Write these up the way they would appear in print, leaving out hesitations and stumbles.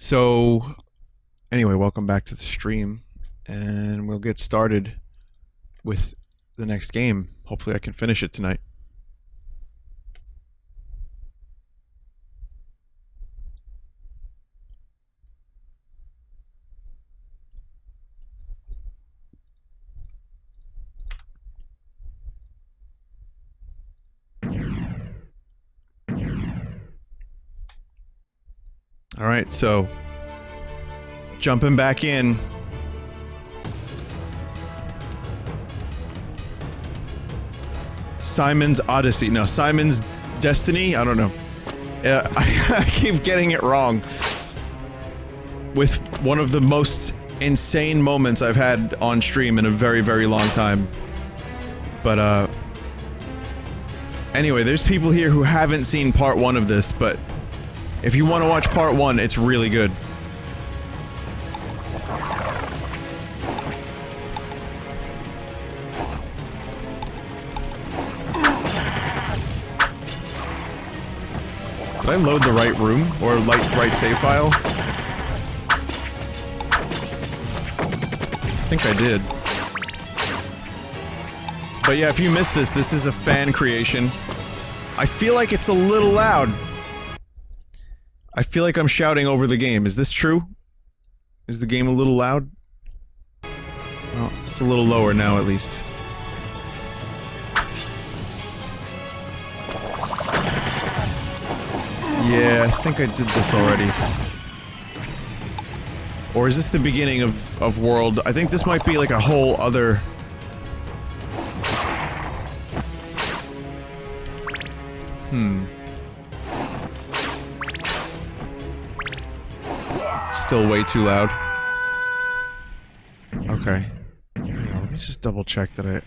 So, anyway, welcome back to the stream, and we'll get started with the next game. Hopefully I can finish it tonight. Alright, so jumping back in. Simon's Odyssey. No, Simon's Destiny? I don't know. I keep getting it wrong. With one of the most insane moments I've had on stream in a very, very long time. But, anyway, there's people here who haven't seen part 1 of this, but if you want to watch part 1, it's really good. Did I load the right room? Or right save file? I think I did. But yeah, if you missed this, this is a fan creation. I feel like it's a little loud. I feel like I'm shouting over the game. Is this true? Is the game a little loud? Well, it's a little lower now, at least. Yeah, I think I did this already. Or is this the beginning of World? I think this might be like a whole other... Still way too loud. Okay. Hang on, let me just double check that I...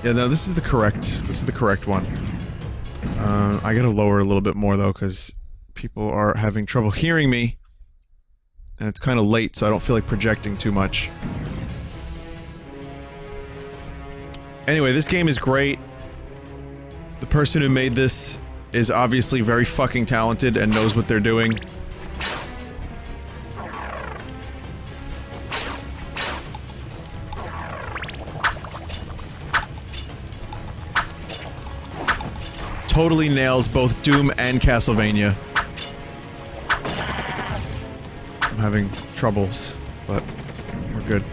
Yeah, no, this is the correct one. I gotta lower a little bit more though, because people are having trouble hearing me. And it's kind of late, so I don't feel like projecting too much. Anyway, this game is great. The person who made this is obviously very fucking talented and knows what they're doing. Totally nails both Doom and Castlevania. I'm having troubles, but we're good.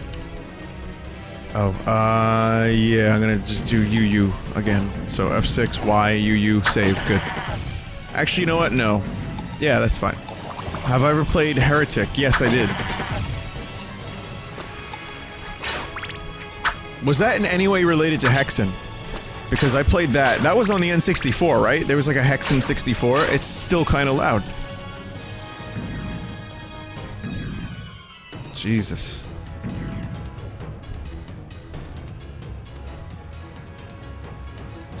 Oh, yeah, I'm gonna just do UU again. So F6, Y, UU, save, good. Actually, you know what? No. Yeah, that's fine. Have I ever played Heretic? Yes, I did. Was that in any way related to Hexen? Because I played that. That was on the N64, right? There was like a Hexen 64. It's still kind of loud. Jesus.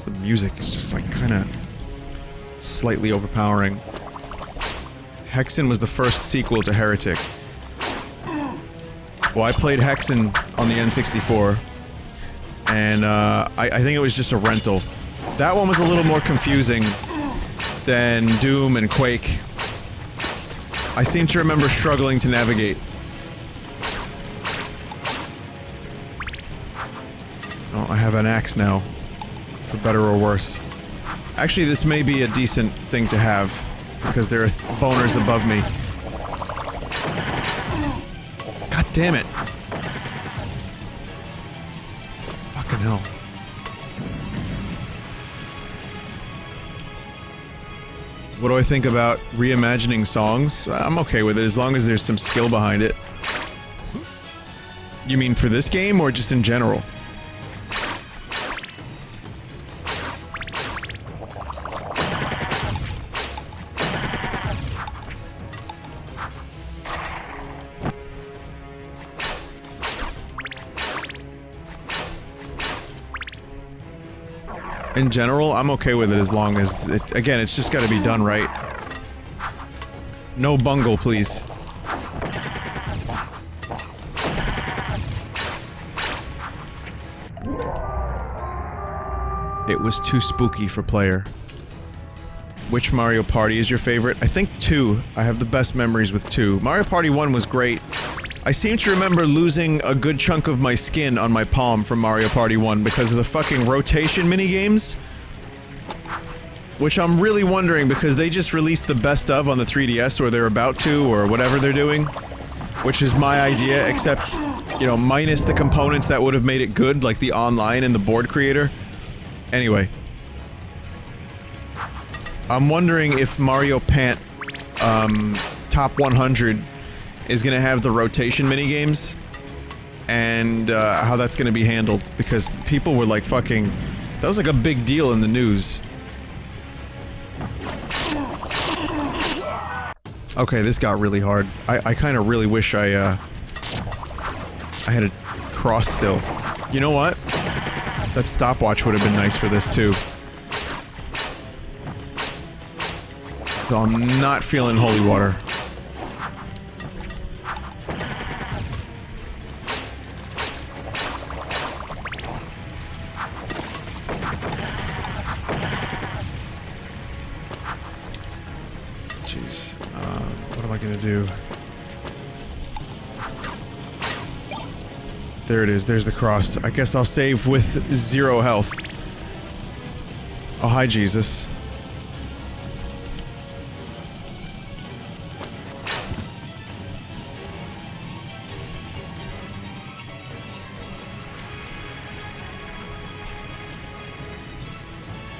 The music is just like kind of slightly overpowering. Hexen was the first sequel to Heretic. Well, I played Hexen on the N64, and I think it was just a rental. That one was a little more confusing than Doom and Quake. I seem to remember struggling to navigate. Oh, I have an axe now. For better or worse. Actually, this may be a decent thing to have, because there are boners above me. God damn it. Fucking hell. What do I think about reimagining songs? I'm okay with it, as long as there's some skill behind it. You mean for this game, or just in general? In general, I'm okay with it as long as it, again, it's just gotta be done right. No bungle, please. It was too spooky for player. Which Mario Party is your favorite? I think 2. I have the best memories with 2. Mario Party 1 was great. I seem to remember losing a good chunk of my skin on my palm from Mario Party 1 because of the fucking rotation minigames. Which I'm really wondering because they just released the best of on the 3DS, or they're about to, or whatever they're doing. Which is my idea, except, you know, minus the components that would have made it good, like the online and the board creator. Anyway. I'm wondering if Mario Pant, Top 100 is gonna have the rotation minigames, and, how that's gonna be handled, because people were like fucking... That was like a big deal in the news. Okay, this got really hard. I kinda really wish I had a cross still. You know what? That stopwatch would have been nice for this, too. So I'm not feeling holy water. Jeez. What am I gonna do? There it is. There's the cross. I guess I'll save with 0 health. Oh, hi, Jesus.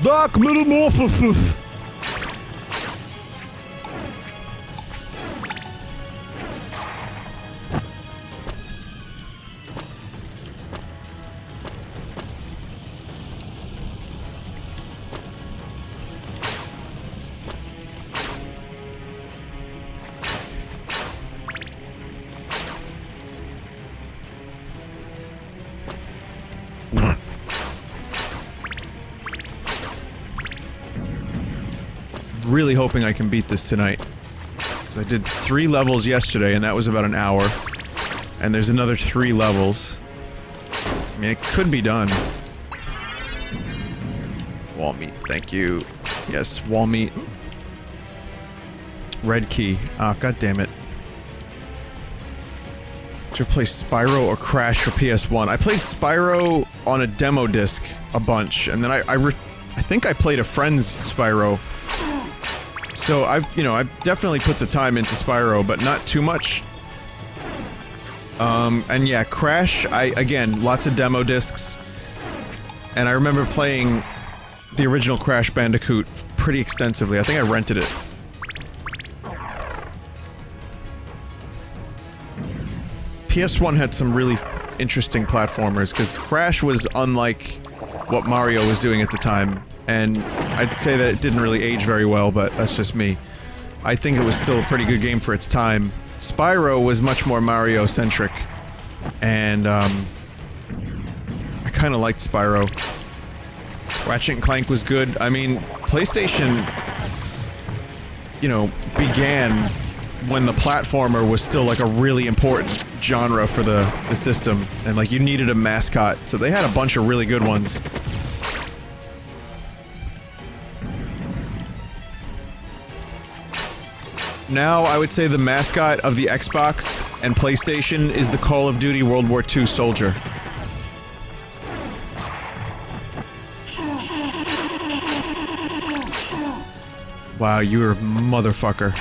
Dark Metamorphosis! Really hoping I can beat this tonight. Because I did 3 levels yesterday, and that was about an hour. And there's another 3 levels. I mean, it could be done. Wall meat, thank you. Yes, wall meat. Red key. Ah, god damn it. Did you ever play Spyro or Crash for PS1? I played Spyro on a demo disc a bunch, and then I think I played a friend's Spyro. So I've definitely put the time into Spyro, but not too much. And yeah, Crash, again, lots of demo discs. And I remember playing the original Crash Bandicoot pretty extensively. I think I rented it. PS1 had some really interesting platformers, because Crash was unlike what Mario was doing at the time. And I'd say that it didn't really age very well, but that's just me. I think it was still a pretty good game for its time. Spyro was much more Mario-centric, and I kind of liked Spyro. Ratchet and Clank was good. I mean, PlayStation, you know, began when the platformer was still like a really important genre for the system, and like you needed a mascot, so they had a bunch of really good ones. Now, I would say the mascot of the Xbox and PlayStation is the Call of Duty World War II soldier. Wow, you're a motherfucker.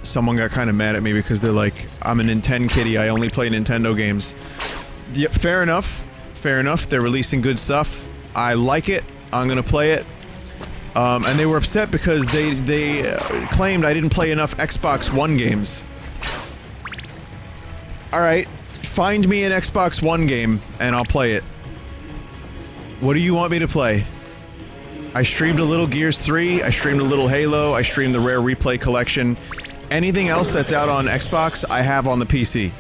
Someone got kind of mad at me because they're like, I'm a Nintendo kitty, I only play Nintendo games. Yep, fair enough. Fair enough, they're releasing good stuff. I like it. I'm gonna play it. And they were upset because they claimed I didn't play enough Xbox One games. Alright, find me an Xbox One game, and I'll play it. What do you want me to play? I streamed a little Gears 3, I streamed a little Halo, I streamed the Rare Replay Collection. Anything else that's out on Xbox, I have on the PC.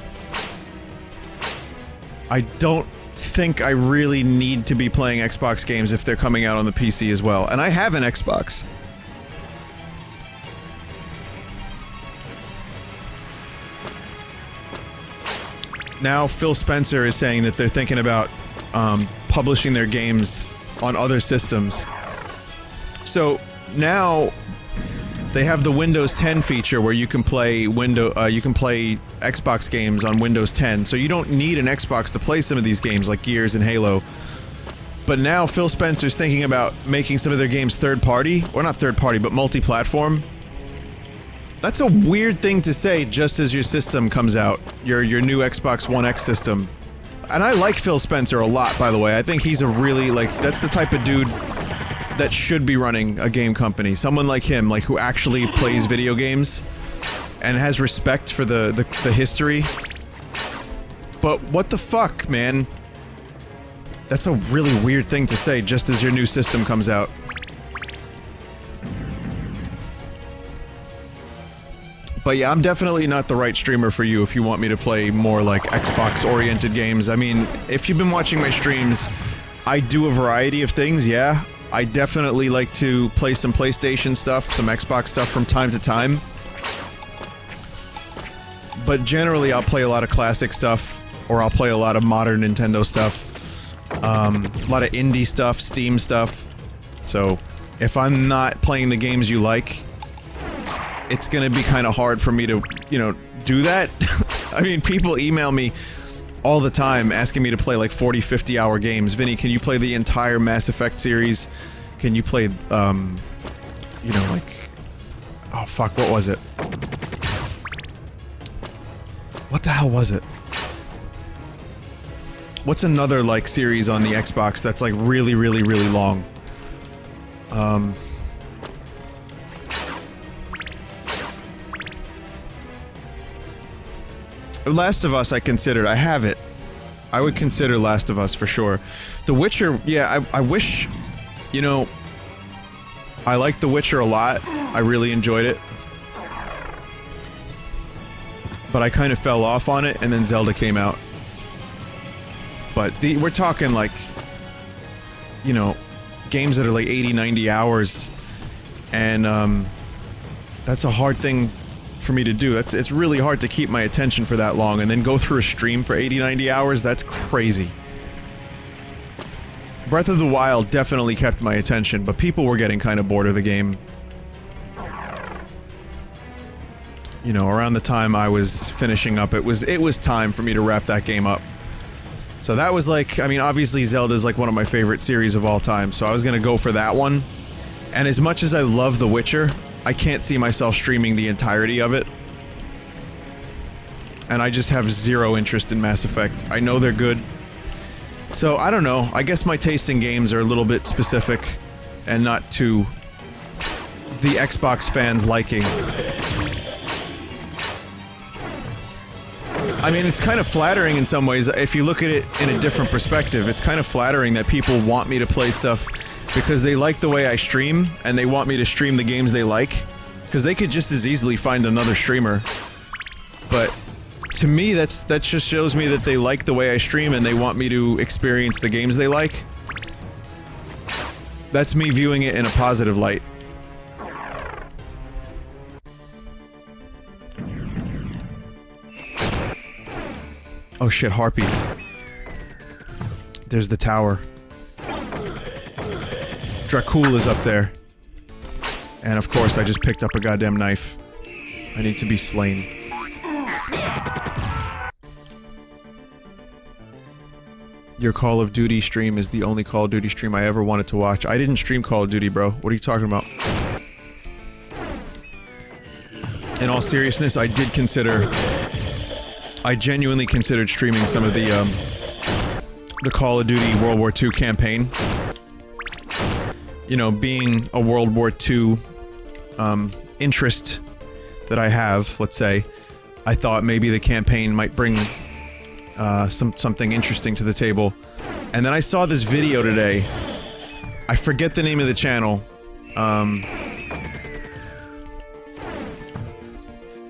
I don't think I really need to be playing Xbox games if they're coming out on the PC as well. And I have an Xbox. now Phil Spencer is saying that they're thinking about publishing their games on other systems. So now they have the Windows 10 feature where you can play Xbox games on Windows 10. So you don't need an Xbox to play some of these games like Gears and Halo. But now Phil Spencer's thinking about making some of their games third-party, or not third-party, but multi-platform. That's a weird thing to say just as your system comes out, your new Xbox One X system. And I like Phil Spencer a lot, by the way. I think he's a really, like, that's the type of dude that should be running a game company. Someone like him, like, who actually plays video games and has respect for the history. But what the fuck, man? That's a really weird thing to say just as your new system comes out. But yeah, I'm definitely not the right streamer for you if you want me to play more like Xbox-oriented games. I mean, if you've been watching my streams, I do a variety of things, yeah. I definitely like to play some PlayStation stuff, some Xbox stuff from time to time. But generally, I'll play a lot of classic stuff, or I'll play a lot of modern Nintendo stuff. A lot of indie stuff, Steam stuff. So, if I'm not playing the games you like, it's gonna be kind of hard for me to, you know, do that. I mean, people email me all the time asking me to play like 40, 50-hour games. Vinny, can you play the entire Mass Effect series? Can you play, you know, like... Oh, fuck, what was it? What the hell was it? What's another, like, series on the Xbox that's, like, really, really, really long? Last of Us I considered. I have it. I would consider Last of Us for sure. The Witcher, yeah, I wish... You know... I liked The Witcher a lot. I really enjoyed it. But I kind of fell off on it, and then Zelda came out. But we're talking like, you know, games that are like 80, 90 hours, and that's a hard thing for me to do. It's really hard to keep my attention for that long and then go through a stream for 80, 90 hours. That's crazy. Breath of the Wild definitely kept my attention, but people were getting kind of bored of the game. You know, around the time I was finishing up, it was time for me to wrap that game up. So that was like, I mean, obviously Zelda's like one of my favorite series of all time, so I was gonna go for that one. And as much as I love The Witcher, I can't see myself streaming the entirety of it. And I just have zero interest in Mass Effect. I know they're good. So, I don't know. I guess my taste in games are a little bit specific, and not to the Xbox fans' liking. I mean, it's kind of flattering in some ways. If you look at it in a different perspective, it's kind of flattering that people want me to play stuff because they like the way I stream, and they want me to stream the games they like. Because they could just as easily find another streamer. But to me, that just shows me that they like the way I stream and they want me to experience the games they like. That's me viewing it in a positive light. Oh shit, harpies. There's the tower. Dracul is up there. And of course, I just picked up a goddamn knife. I need to be slain. Your Call of Duty stream is the only Call of Duty stream I ever wanted to watch. I didn't stream Call of Duty, bro. What are you talking about? In all seriousness, I did consider... I genuinely considered streaming some of the Call of Duty World War II campaign. You know, being a World War II interest that I have, let's say, I thought maybe the campaign might bring something interesting to the table. And then I saw this video today. I forget the name of the channel.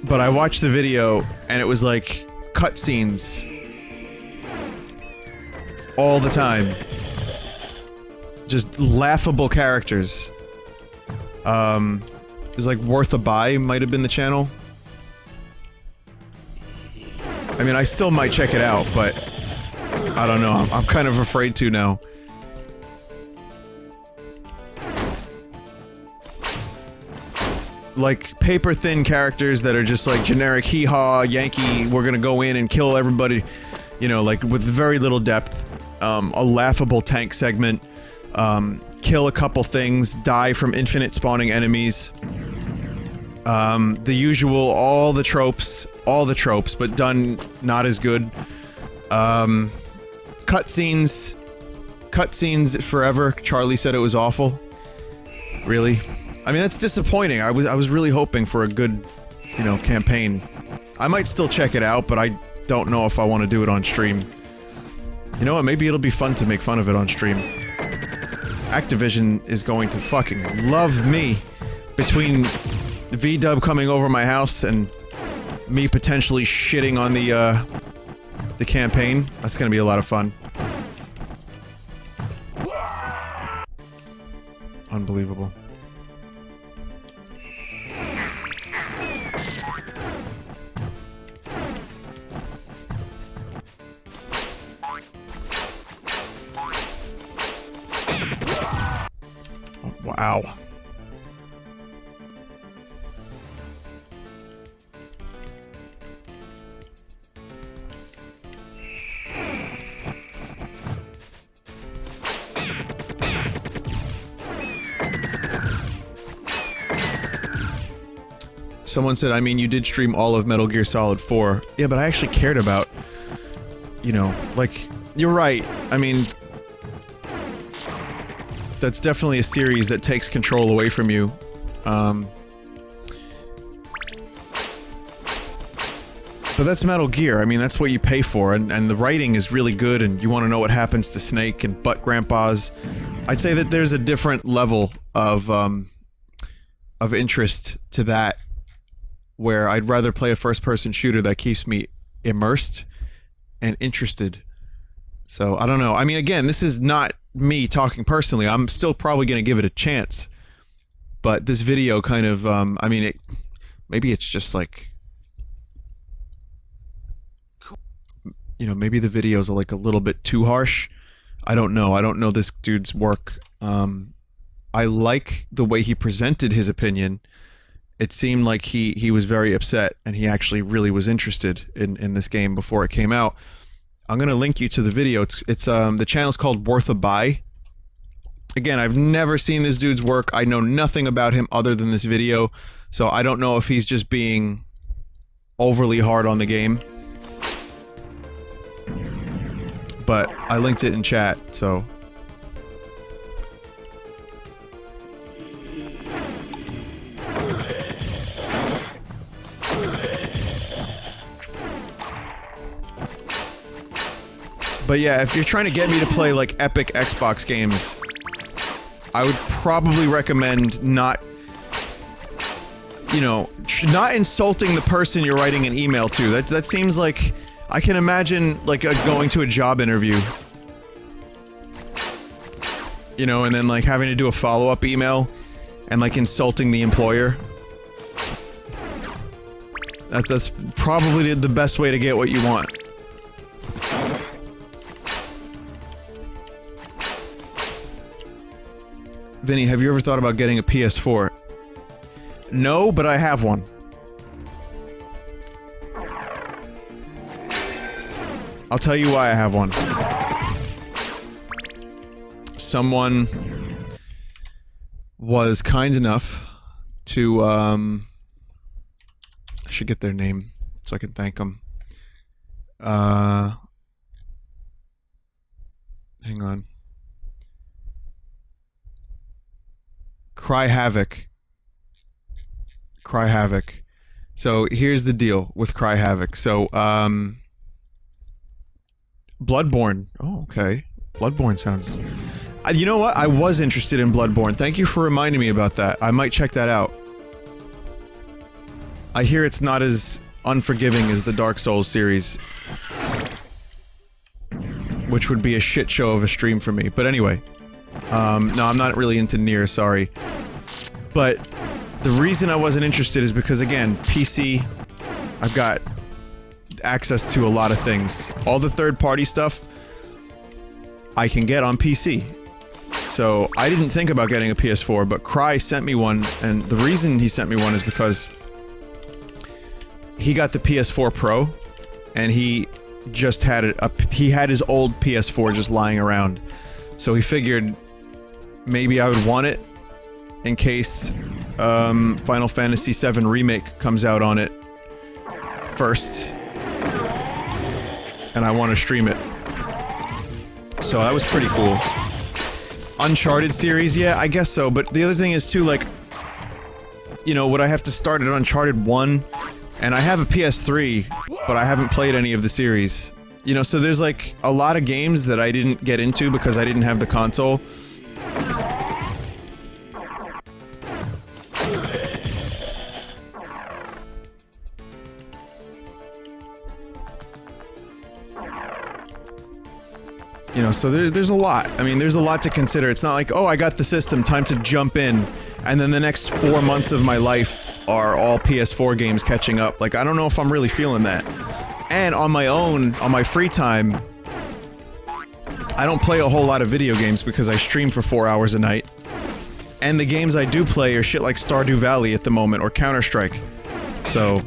But I watched the video, and it was like cutscenes all the time. Just laughable characters. It was like Worth a Buy might have been the channel. I mean, I still might check it out, but I don't know. I'm kind of afraid to now. Like, paper-thin characters that are just like generic hee-haw, Yankee, we're gonna go in and kill everybody, you know, like with very little depth. A laughable tank segment. Kill a couple things, die from infinite spawning enemies. The usual, all the tropes, but done not as good. Cutscenes forever. Charlie said it was awful. Really? I mean, that's disappointing. I was really hoping for a good, you know, campaign. I might still check it out, but I don't know if I want to do it on stream. You know what? Maybe it'll be fun to make fun of it on stream. Activision is going to fucking love me between V-Dub coming over my house and me potentially shitting on the campaign. That's gonna be a lot of fun. Unbelievable. Oh, wow. Someone said, I mean, you did stream all of Metal Gear Solid 4. Yeah, but I actually cared about, you know, like, you're right. I mean, that's definitely a series that takes control away from you. But that's Metal Gear. I mean, that's what you pay for, and the writing is really good, and you want to know what happens to Snake and Butt Grandpas. I'd say that there's a different level of interest to that, where I'd rather play a first-person shooter that keeps me immersed and interested. So, I don't know. I mean, again, this is not me talking personally. I'm still probably going to give it a chance. But this video kind of, I mean, maybe it's just like, you know, maybe the videos are like a little bit too harsh. I don't know. I don't know this dude's work. I like the way he presented his opinion. It seemed like he was very upset, and he actually really was interested in this game before it came out. I'm gonna link you to the video. It's the channel's called Worth a Buy. Again, I've never seen this dude's work. I know nothing about him other than this video, so I don't know if he's just being overly hard on the game. But I linked it in chat, so... But yeah, if you're trying to get me to play, like, epic Xbox games, I would probably recommend not, you know, not insulting the person you're writing an email to. That seems like... I can imagine, like, going to a job interview. You know, and then, like, having to do a follow-up email, and, like, insulting the employer. That's probably the best way to get what you want. Vinny, have you ever thought about getting a PS4? No, but I have one. I'll tell you why I have one. Someone was kind enough to, I should get their name so I can thank them. Hang on. Cry Havoc. Cry Havoc. So, here's the deal with Cry Havoc. So, Bloodborne. Oh, okay. Bloodborne sounds... you know what? I was interested in Bloodborne. Thank you for reminding me about that. I might check that out. I hear it's not as unforgiving as the Dark Souls series. Which would be a shit show of a stream for me. But anyway. No, I'm not really into Nier, sorry. But the reason I wasn't interested is because, again, PC... I've got access to a lot of things. All the third-party stuff I can get on PC. So I didn't think about getting a PS4, but Cry sent me one, and the reason he sent me one is because he got the PS4 Pro, and he just had it he had his old PS4 just lying around. So he figured maybe I would want it in case Final Fantasy VII Remake comes out on it first, and I want to stream it. So that was pretty cool. Uncharted series, yeah, I guess so, but the other thing is too, like, you know, would I have to start at Uncharted 1? And I have a PS3, but I haven't played any of the series. You know, so there's like a lot of games that I didn't get into because I didn't have the console. You know, so there's a lot. I mean, there's a lot to consider. It's not like, oh, I got the system, time to jump in, and then the next 4 months of my life are all PS4 games catching up. Like, I don't know if I'm really feeling that. And on my own, on my free time, I don't play a whole lot of video games because I stream for 4 hours a night. And the games I do play are shit like Stardew Valley at the moment, or Counter-Strike. So...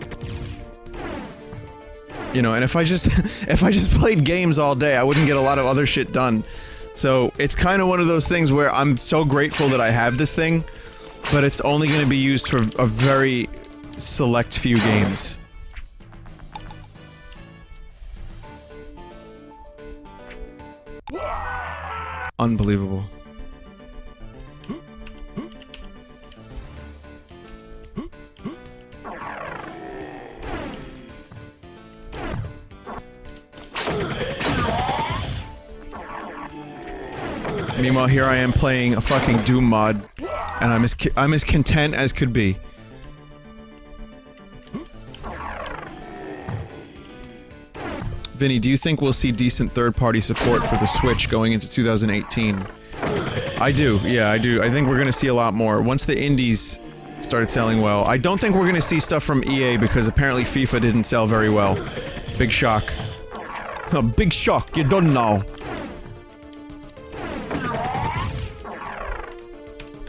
you know, and if I just played games all day, I wouldn't get a lot of other shit done. So, it's kind of one of those things where I'm so grateful that I have this thing, but it's only going to be used for a very select few games. Unbelievable. Meanwhile, here I am playing a fucking Doom mod, and I'm as content as could be. Vinny, do you think we'll see decent third-party support for the Switch going into 2018? I do, yeah, I do. I think we're gonna see a lot more. Once the indies started selling well. I don't think we're gonna see stuff from EA because apparently FIFA didn't sell very well. Big shock. Oh, big shock, you don't know.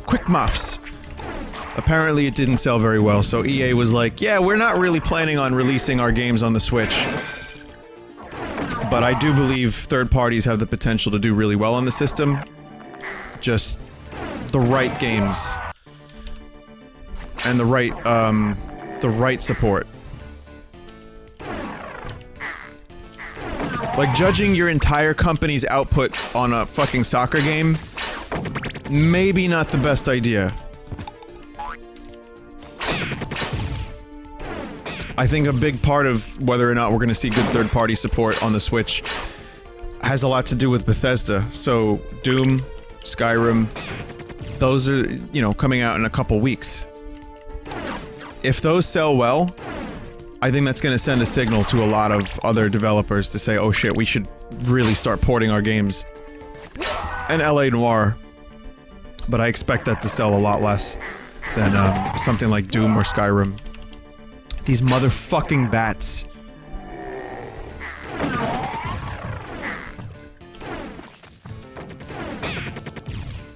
Quick muffs. Apparently it didn't sell very well, so EA was like, yeah, we're not really planning on releasing our games on the Switch. But I do believe third parties have the potential to do really well on the system. Just the right games. And the right support. Like, judging your entire company's output on a fucking soccer game, maybe not the best idea. I think a big part of whether or not we're gonna see good third-party support on the Switch has a lot to do with Bethesda. So, Doom, Skyrim, those are, you know, coming out in a couple weeks. If those sell well, I think that's gonna send a signal to a lot of other developers to say, oh shit, we should really start porting our games. And LA Noire. But I expect that to sell a lot less than something like Doom or Skyrim. These motherfucking bats.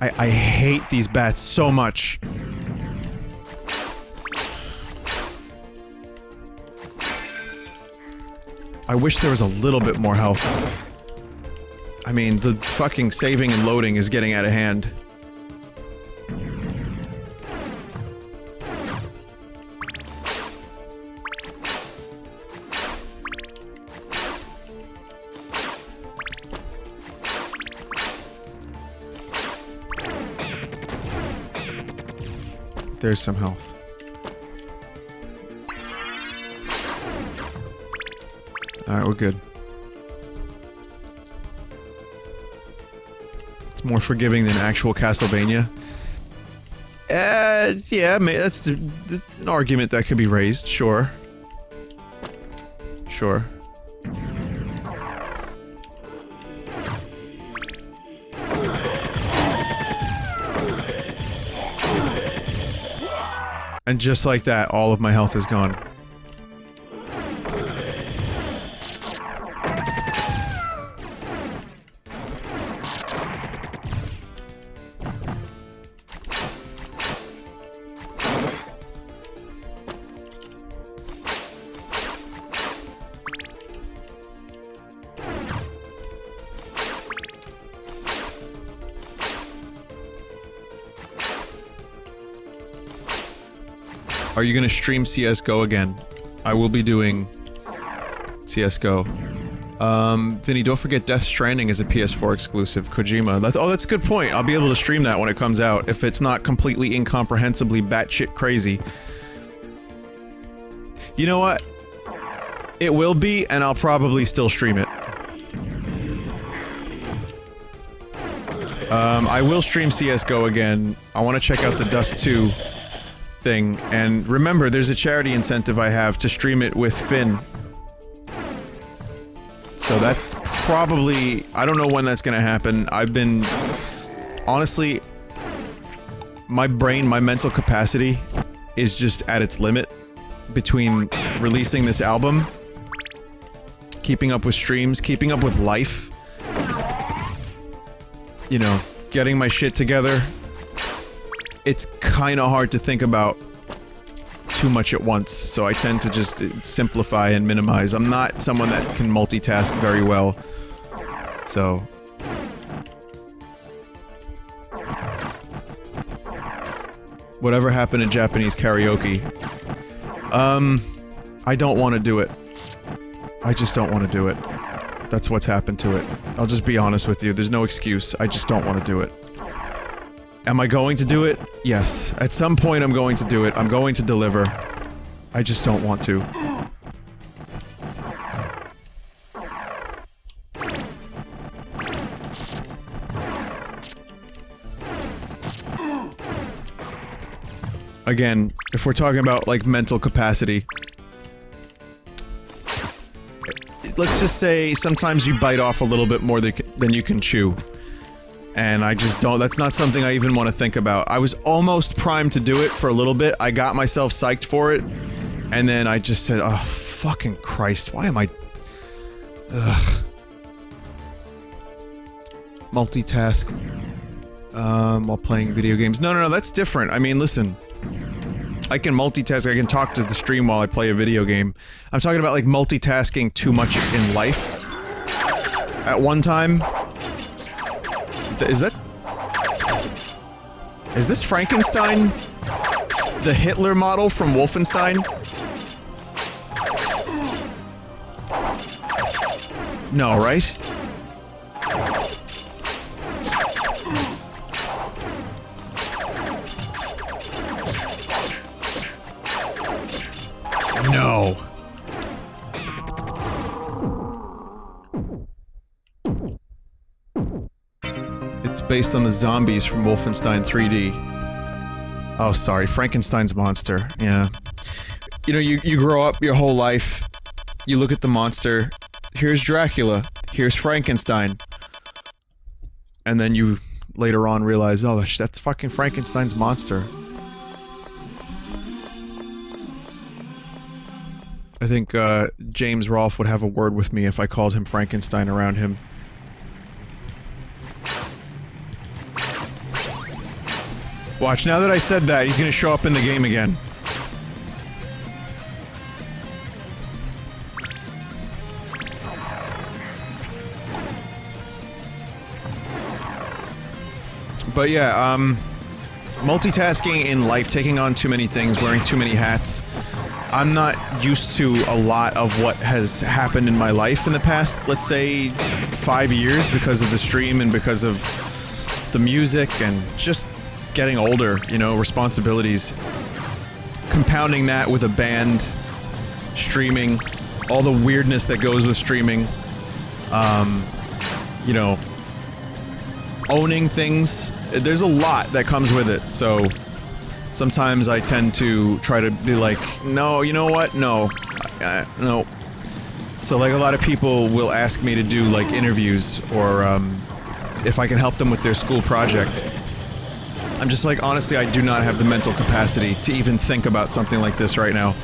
I hate these bats so much. I wish there was a little bit more health. I mean, the fucking saving and loading is getting out of hand. There's some health. Alright, we're good. It's more forgiving than actual Castlevania. Yeah, that's an argument that could be raised, sure. Sure. And just like that, all of my health is gone. Are you gonna stream CS:GO again? I will be doing CS:GO. Vinny, don't forget Death Stranding is a PS4 exclusive. Kojima. That's a good point. I'll be able to stream that when it comes out, if it's not completely incomprehensibly batshit crazy. You know what? It will be, and I'll probably still stream it. I will stream CS:GO again. I want to check out the Dust 2 thing, and remember, there's a charity incentive I have to stream it with Finn. So that's probably... I don't know when that's gonna happen. I've been... Honestly, my brain, my mental capacity is just at its limit between releasing this album, keeping up with streams, keeping up with life, you know, getting my shit together. It's kinda hard to think about too much at once, so I tend to just simplify and minimize. I'm not someone that can multitask very well, so... Whatever happened in Japanese karaoke? I don't want to do it. I just don't want to do it. That's what's happened to it. I'll just be honest with you, there's no excuse. I just don't want to do it. Am I going to do it? Yes. At some point I'm going to do it. I'm going to deliver. I just don't want to. Again, if we're talking about, like, mental capacity... Let's just say sometimes you bite off a little bit more than you can chew. And I just don't- that's not something I even want to think about. I was almost primed to do it for a little bit, I got myself psyched for it, and then I just said, oh, fucking Christ, why am I... Ugh. Multitask. While playing video games. No, that's different. I mean, listen. I can multitask, I can talk to the stream while I play a video game. I'm talking about, like, multitasking too much in life. At one time. Is that... Is this Frankenstein? The Hitler model from Wolfenstein? No, right? No. It's based on the zombies from Wolfenstein 3D. Oh, sorry, Frankenstein's monster, yeah. You know, you grow up your whole life, you look at the monster, here's Dracula, here's Frankenstein. And then you later on realize, oh, that's fucking Frankenstein's monster. I think, James Rolfe would have a word with me if I called him Frankenstein around him. Watch, now that I said that, he's gonna show up in the game again. But yeah, multitasking in life, taking on too many things, wearing too many hats. I'm not used to a lot of what has happened in my life in the past, let's say, 5 years because of the stream and because of the music and just getting older, you know, responsibilities. Compounding that with a band, streaming, all the weirdness that goes with streaming. You know, owning things. There's a lot that comes with it, so... Sometimes I tend to try to be like, no, you know what? No. No. So, like, a lot of people will ask me to do, like, interviews, or, if I can help them with their school project. I'm just like, honestly, I do not have the mental capacity to even think about something like this right now.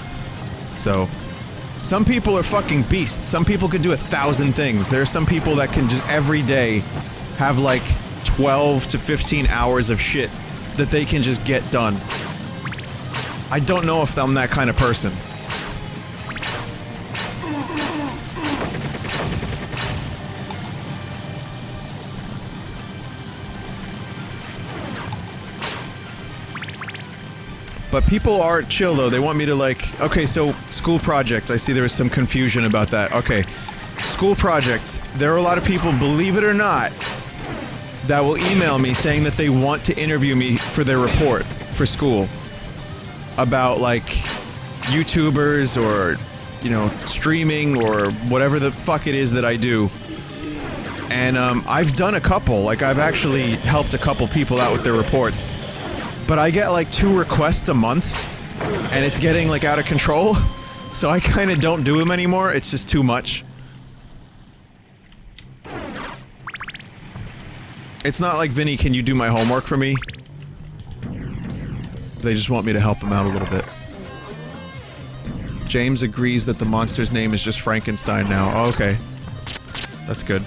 So, some people are fucking beasts. Some people can do 1,000 things. There are some people that can just every day have, like, 12 to 15 hours of shit that they can just get done. I don't know if I'm that kind of person. But people are chill, though. They want me to, like... Okay, so, school projects. I see there was some confusion about that. Okay. School projects. There are a lot of people, believe it or not, that will email me saying that they want to interview me for their report for school. About, like, YouTubers or, you know, streaming or whatever the fuck it is that I do. And, I've done a couple. Like, I've actually helped a couple people out with their reports. But I get, like, 2 requests a month, and it's getting, like, out of control. So I kinda don't do them anymore. It's just too much. It's not like, Vinny, can you do my homework for me? They just want me to help them out a little bit. James agrees that the monster's name is just Frankenstein now. Oh, okay. That's good.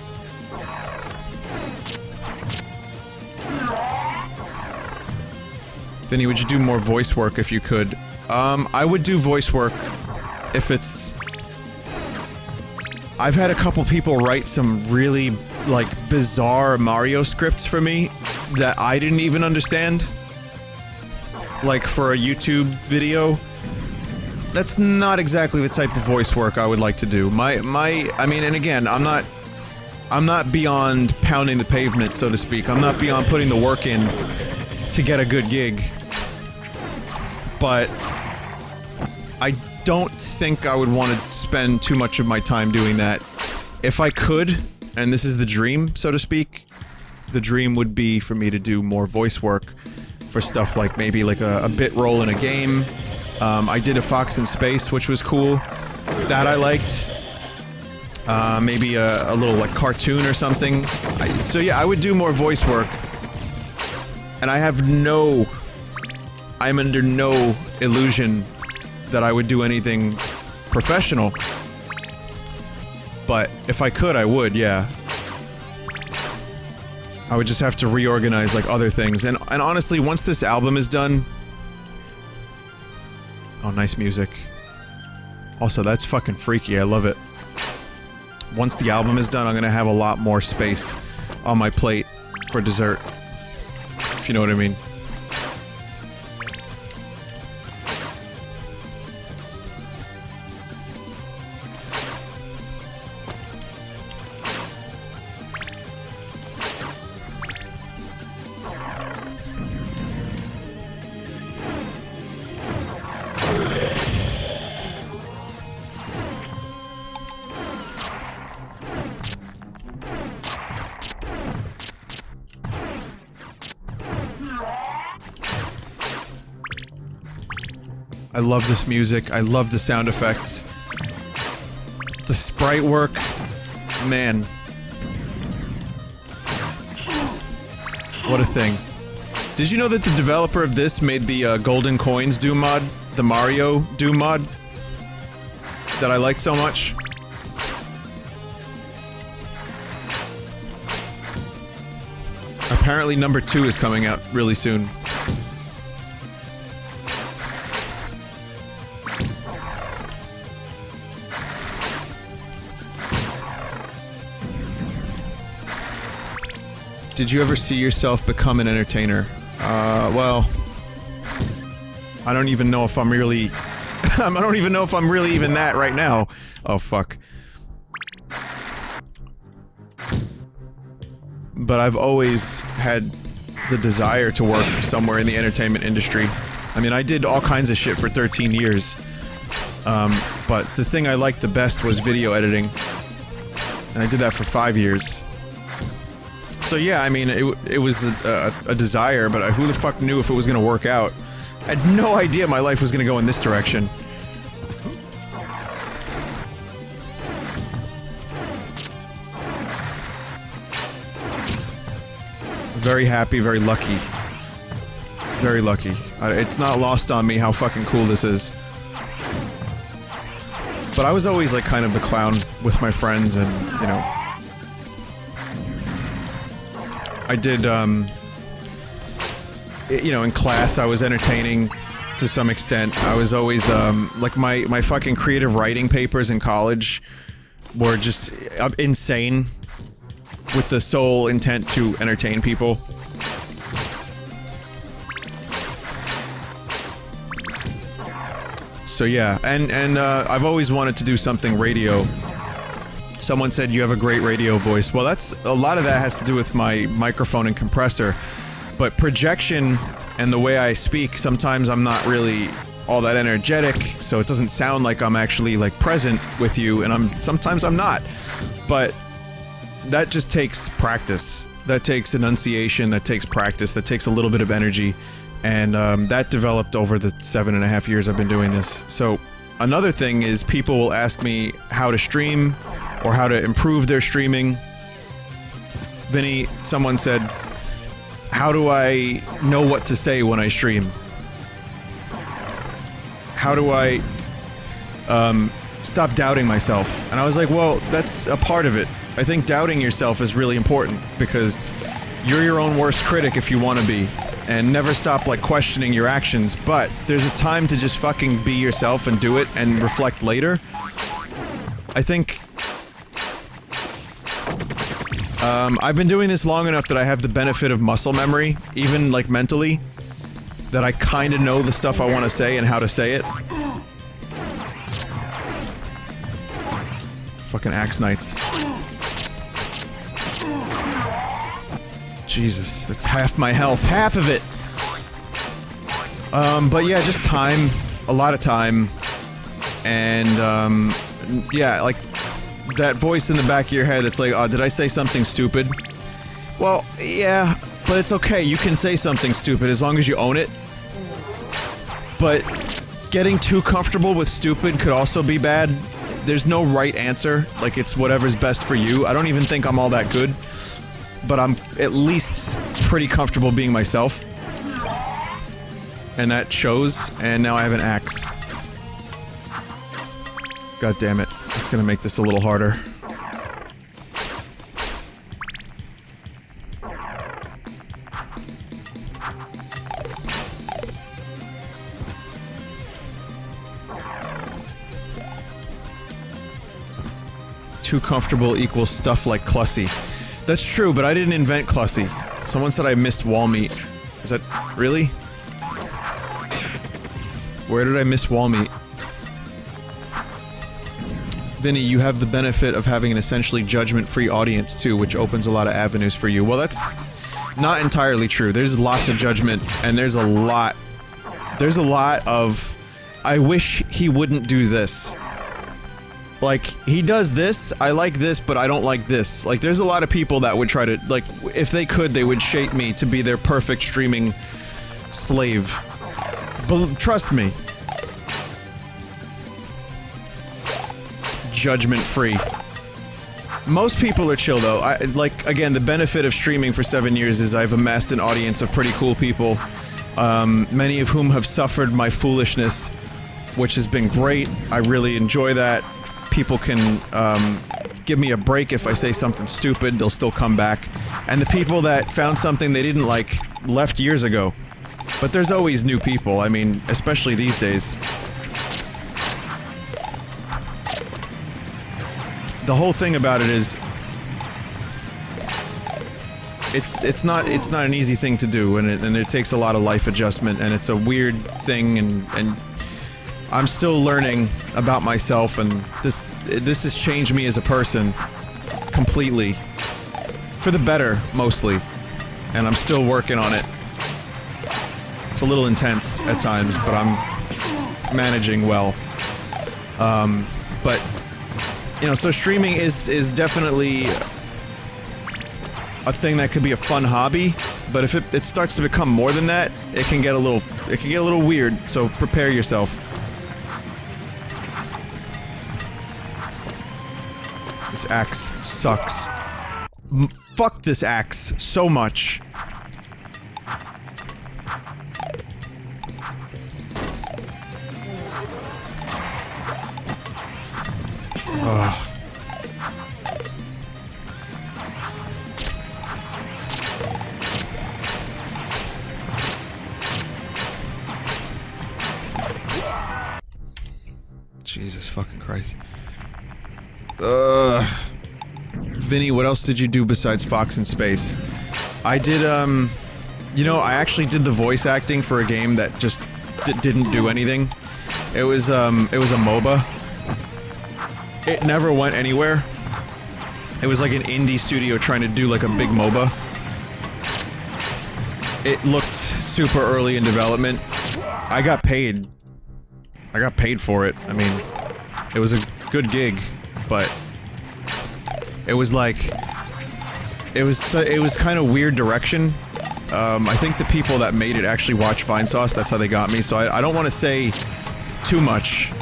Vinny, would you do more voice work if you could? I would do voice work if it's... I've had a couple people write some really, like, bizarre Mario scripts for me that I didn't even understand. Like, for a YouTube video. That's not exactly the type of voice work I would like to do. I mean, and again, I'm not beyond pounding the pavement, so to speak. I'm not beyond putting the work in to get a good gig. But I don't think I would want to spend too much of my time doing that. If I could, and this is the dream, so to speak, the dream would be for me to do more voice work for stuff like maybe like a bit role in a game. I did a Fox in Space, which was cool. That I liked. Maybe a little like cartoon or something. So yeah, I would do more voice work. And I have no... I'm under no illusion that I would do anything professional. But if I could, I would, yeah. I would just have to reorganize, like, other things. And honestly, once this album is done... Oh, nice music. Also, that's fucking freaky, I love it. Once the album is done, I'm gonna have a lot more space on my plate for dessert. If you know what I mean. I love this music. I love the sound effects. The sprite work. Man. What a thing. Did you know that the developer of this made the Golden Coins Doom mod? The Mario Doom mod? That I liked so much? Apparently number 2 is coming out really soon. Did you ever see yourself become an entertainer? Well... I don't even know if I'm really... I don't even know if I'm really even that right now. Oh, fuck. But I've always had the desire to work somewhere in the entertainment industry. I mean, I did all kinds of shit for 13 years. But the thing I liked the best was video editing. And I did that for 5 years. So yeah, I mean, it was a desire, but who the fuck knew if it was gonna work out? I had no idea my life was gonna go in this direction. Very happy, very lucky. Very lucky. It's not lost on me how fucking cool this is. But I was always like kind of the clown with my friends and, you know... I did, you know, in class I was entertaining to some extent. I was always, like my fucking creative writing papers in college were just insane with the sole intent to entertain people. So yeah, and I've always wanted to do something radio. Someone said you have a great radio voice. Well, that's a lot of that has to do with my microphone and compressor, but projection and the way I speak, sometimes I'm not really all that energetic, so it doesn't sound like I'm actually like present with you, and sometimes I'm not. But that just takes practice. That takes enunciation, that takes practice, that takes a little bit of energy, and that developed over the 7.5 years I've been doing this. So another thing is people will ask me how to stream or how to improve their streaming. Vinny, someone said, how do I know what to say when I stream? How do I stop doubting myself? And I was like, well, that's a part of it. I think doubting yourself is really important because you're your own worst critic if you want to be, and never stop like questioning your actions, but there's a time to just fucking be yourself and do it and reflect later. I think I've been doing this long enough that I have the benefit of muscle memory, even like mentally, that I kind of know the stuff I want to say and how to say it. Fucking axe knights. Jesus, that's half my health. Half of it! But yeah, just time. A lot of time. And, yeah, like, that voice in the back of your head that's like, oh, did I say something stupid? Well, yeah, but it's okay. You can say something stupid as long as you own it. But getting too comfortable with stupid could also be bad. There's no right answer. Like, it's whatever's best for you. I don't even think I'm all that good. But I'm at least pretty comfortable being myself. And that shows, and now I have an axe. God damn it. It's gonna make this a little harder. Too comfortable equals stuff like Clussy. That's true, but I didn't invent Clussy. Someone said I missed wall meat. Is that... really? Where did I miss wall meat? Vinny, you have the benefit of having an essentially judgment-free audience too, which opens a lot of avenues for you. Well, that's not entirely true. There's lots of judgment, and there's a lot of... I wish he wouldn't do this. Like, he does this, I like this, but I don't like this. Like, there's a lot of people that would try to, like, if they could, they would shape me to be their perfect streaming slave. But trust me. Judgment-free. Most people are chill, though. Like, again, the benefit of streaming for 7 years is I've amassed an audience of pretty cool people, many of whom have suffered my foolishness, which has been great. I really enjoy that. People can, give me a break if I say something stupid, they'll still come back. And the people that found something they didn't like left years ago. But there's always new people, I mean, especially these days. The whole thing about it is... It's not an easy thing to do, and it takes a lot of life adjustment, and it's a weird thing, and I'm still learning about myself, and this has changed me as a person completely. For the better, mostly. And I'm still working on it. It's a little intense at times, but I'm managing well. But, you know, so streaming is definitely a thing that could be a fun hobby, but if it starts to become more than that, it can get a little weird, so prepare yourself. This axe sucks. Fuck this axe so much. Ugh. Jesus fucking Christ. Vinny, what else did you do besides Fox in Space? I did, you know, I actually did the voice acting for a game that just didn't do anything. It was a MOBA. It never went anywhere. It was like an indie studio trying to do like a big MOBA. It looked super early in development. I got paid. I got paid for it. I mean, it was a good gig, but it was like it was kind of weird direction. I think the people that made it actually watched Vinesauce. That's how they got me. So I don't want to say too much,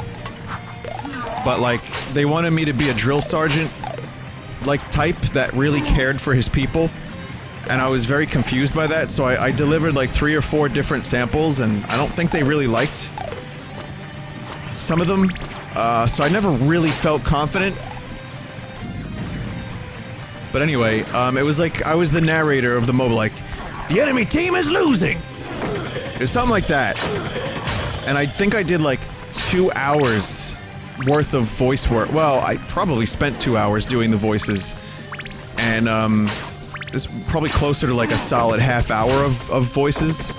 but like they wanted me to be a drill sergeant like type that really cared for his people, and I was very confused by that. So I delivered like 3 or 4 different samples, and I don't think they really liked some of them. So I never really felt confident. But anyway, it was like I was the narrator of the MOBA, like, the enemy team is losing! It was something like that. And I think I did like 2 hours worth of voice work. Well, I probably spent 2 hours doing the voices. And, it's probably closer to like a solid half hour of voices.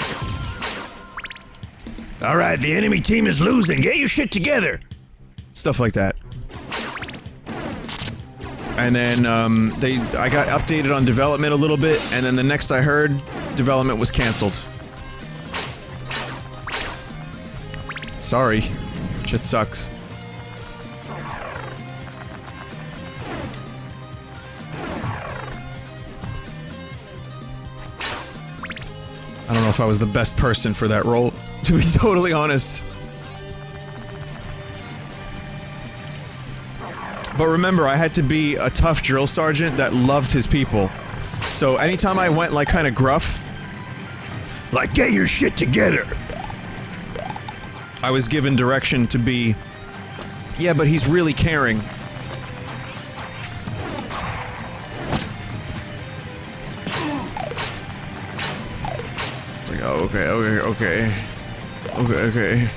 Alright, the enemy team is losing, get your shit together! Stuff like that. And then, I got updated on development a little bit, and then the next I heard, development was cancelled. Sorry. Shit sucks. I don't know if I was the best person for that role, to be totally honest. But remember, I had to be a tough drill sergeant that loved his people. So anytime I went like kind of gruff, like get your shit together, I was given direction to be, yeah, but he's really caring. It's like, oh, okay, okay, okay. Okay, okay.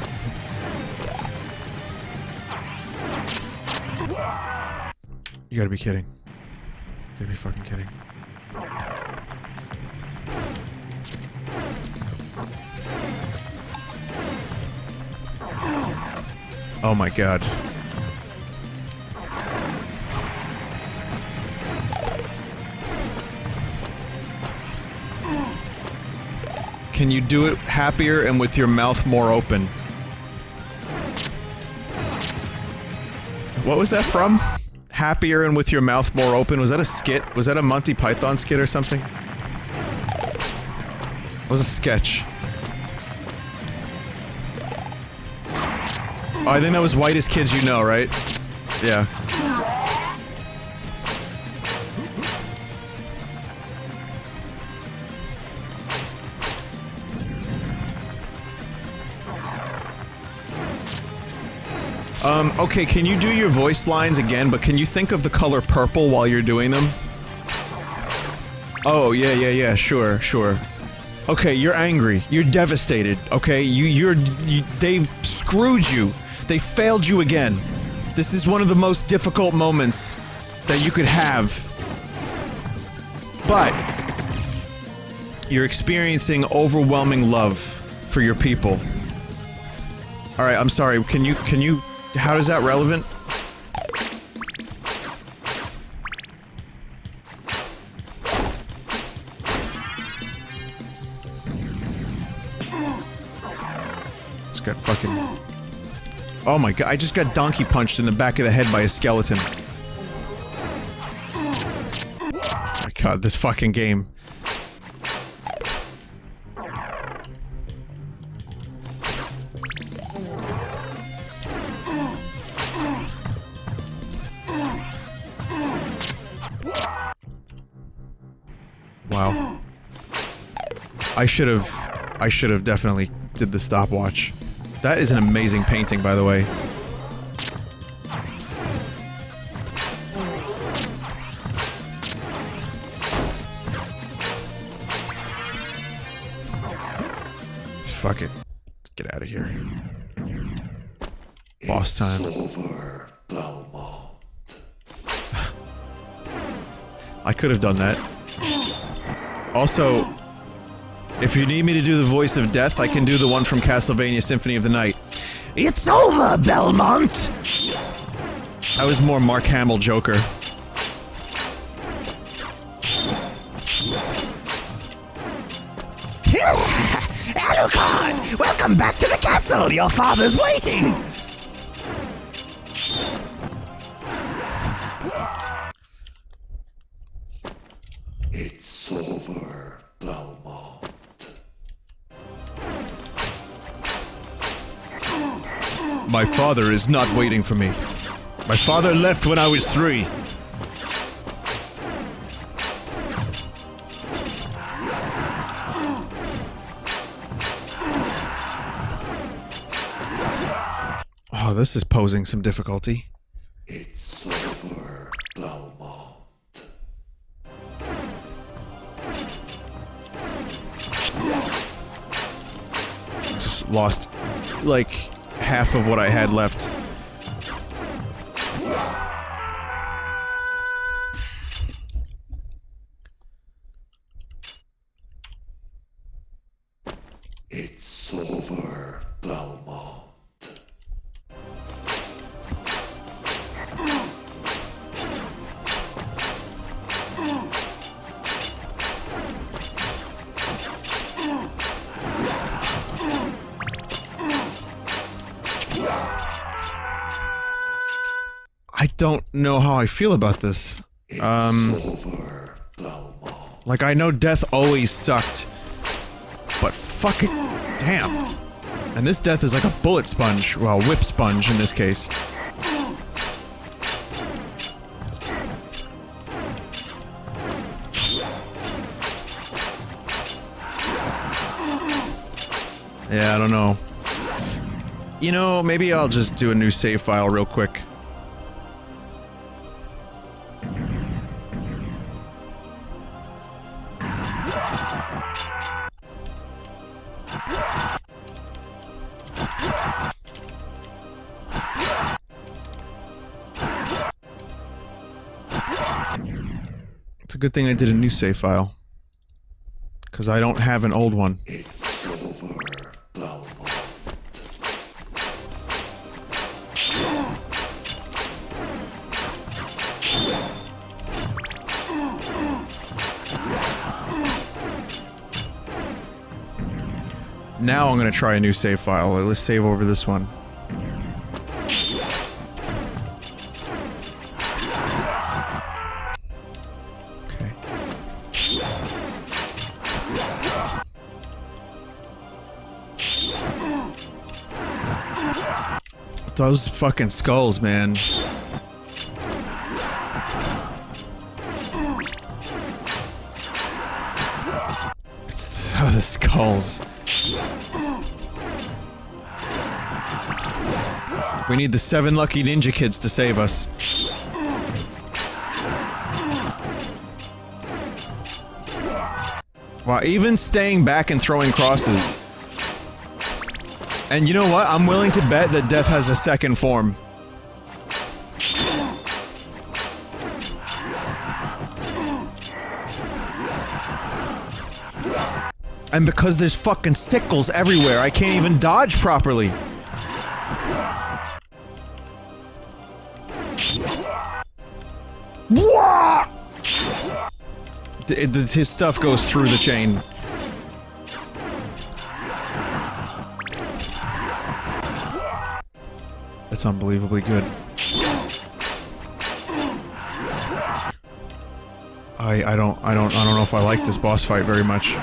You gotta be kidding. You gotta be fucking kidding. Oh my god. Can you do it happier and with your mouth more open? What was that from? Happier and with your mouth more open? Was that a skit? Was that a Monty Python skit or something? It was a sketch. Oh, I think that was Whitest Kids You Know, right? Yeah. Okay, can you do your voice lines again, but can you think of the color purple while you're doing them? Oh, yeah, sure, sure. Okay, you're angry. You're devastated, okay? They've screwed you. They failed you again. This is one of the most difficult moments that you could have. But you're experiencing overwhelming love for your people. Alright, I'm sorry, can you... How is that relevant? Just got fucking... Oh my god, I just got donkey punched in the back of the head by a skeleton. Oh my god, this fucking game. Wow. I should have definitely did the stopwatch. That is an amazing painting, by the way. Fuck it. Let's get out of here. Boss time. I could have done that. Also, if you need me to do the voice of death, I can do the one from Castlevania Symphony of the Night. It's over, Belmont! I was more Mark Hamill Joker. Alucard! Welcome back to the castle! Your father's waiting! It's over, Belmont. My father is not waiting for me. My father left when I was 3. Oh, this is posing some difficulty. It's over, Belmont. Just lost, like, half of what I had left. It's over, Belmont. I don't know how I feel about this. It's over, Belmont. Like, I know death always sucked, but fucking damn. And this death is like a bullet sponge, well, whip sponge in this case. Yeah, I don't know. You know, maybe I'll just do a new save file real quick. It's a good thing I did a new save file. Because I don't have an old one. It's over, Belmont. Now I'm gonna try a new save file. Let's save over this one. Okay. Those fucking skulls, man. Oh, the skulls. We need the 7 lucky ninja kids to save us. Wow, even staying back and throwing crosses. And you know what? I'm willing to bet that death has a second form. And because there's fucking sickles everywhere, I can't even dodge properly. What? His stuff goes through the chain. That's unbelievably good. I don't know if I like this boss fight very much.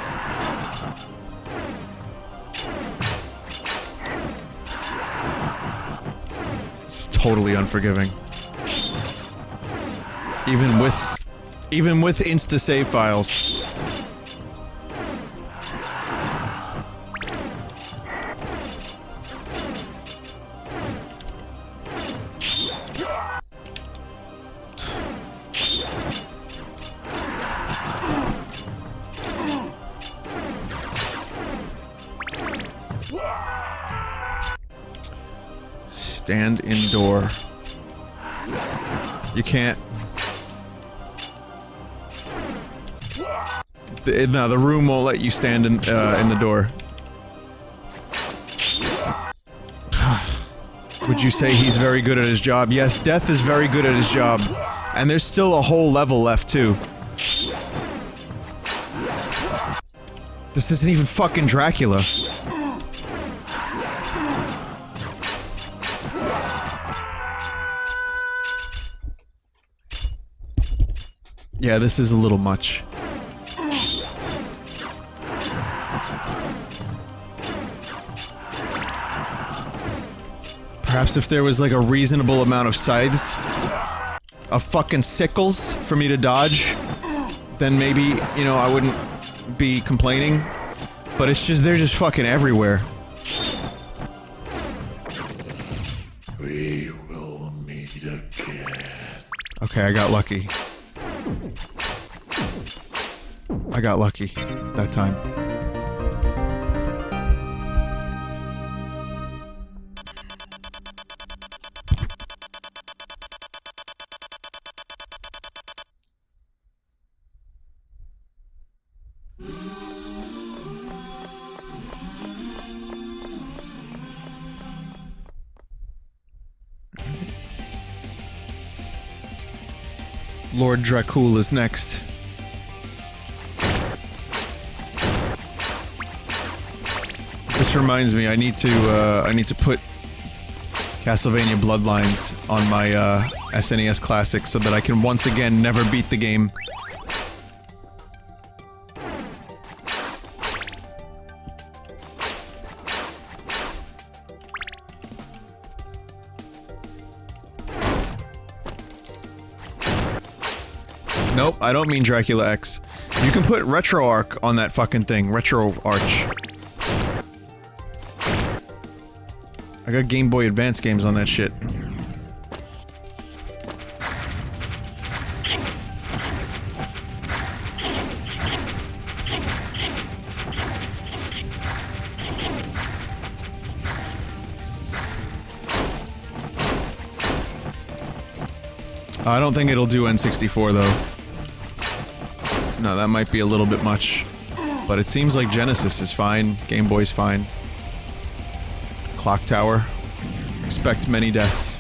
It's totally unforgiving. Even with insta save files. Stand indoor. You can't. No, the room won't let you stand in the door. Would you say he's very good at his job? Yes, Death is very good at his job. And there's still a whole level left, too. This isn't even fucking Dracula. Yeah, this is a little much. Perhaps if there was like a reasonable amount of scythes, of fucking sickles for me to dodge, then maybe, you know, I wouldn't be complaining. But it's just, they're just fucking everywhere. We will meet again. Okay, I got lucky. I got lucky that time. Lord Dracul is next. This reminds me, I need to put Castlevania Bloodlines on my SNES Classic so that I can once again never beat the game. Nope, I don't mean Dracula X. You can put RetroArch on that fucking thing. RetroArch. I got Game Boy Advance games on that shit. I don't think it'll do N64 though. No, that might be a little bit much. But it seems like Genesis is fine, Game Boy's fine. Clock Tower. Expect many deaths.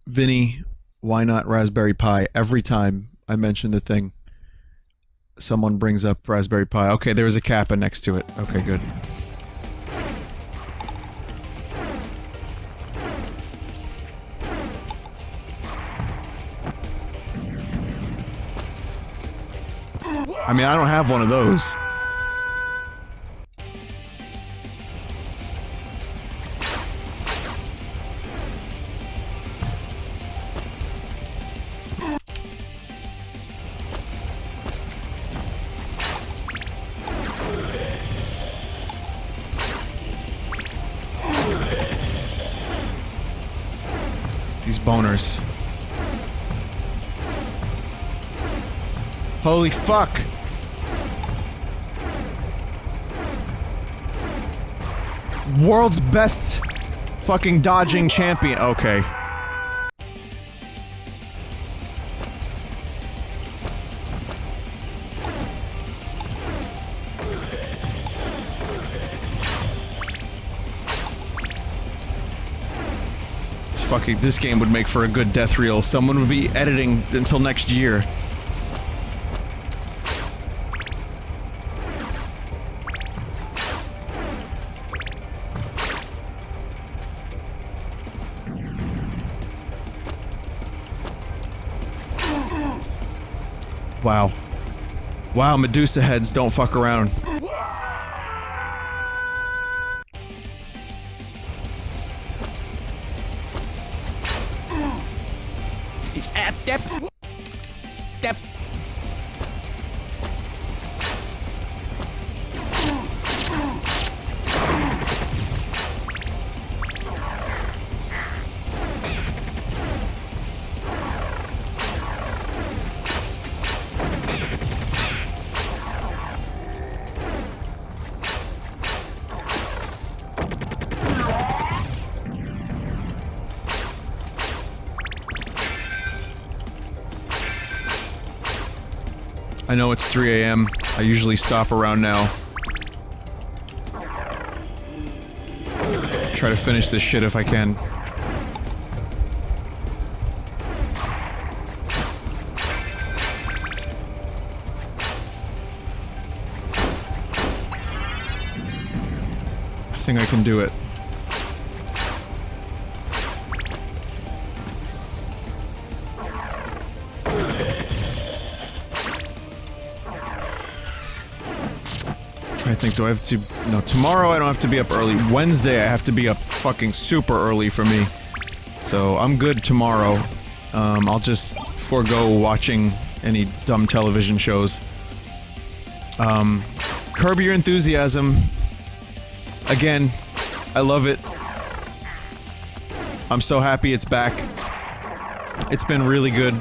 Vinny, why not Raspberry Pi? Every time I mention the thing, someone brings up Raspberry Pi. Okay, there was a Kappa next to it. Okay, good. I mean, I don't have one of those. Boners. Holy fuck! World's best fucking dodging champion. Okay. Fucking, this game would make for a good death reel. Someone would be editing until next year. Wow. Wow, Medusa heads don't fuck around. I know it's 3 a.m. I usually stop around now. Try to finish this shit if I can. I think I can do it. I think, do I have to... No, tomorrow I don't have to be up early. Wednesday I have to be up fucking super early for me. So, I'm good tomorrow. I'll just forego watching any dumb television shows. Curb Your Enthusiasm. Again, I love it. I'm so happy it's back. It's been really good.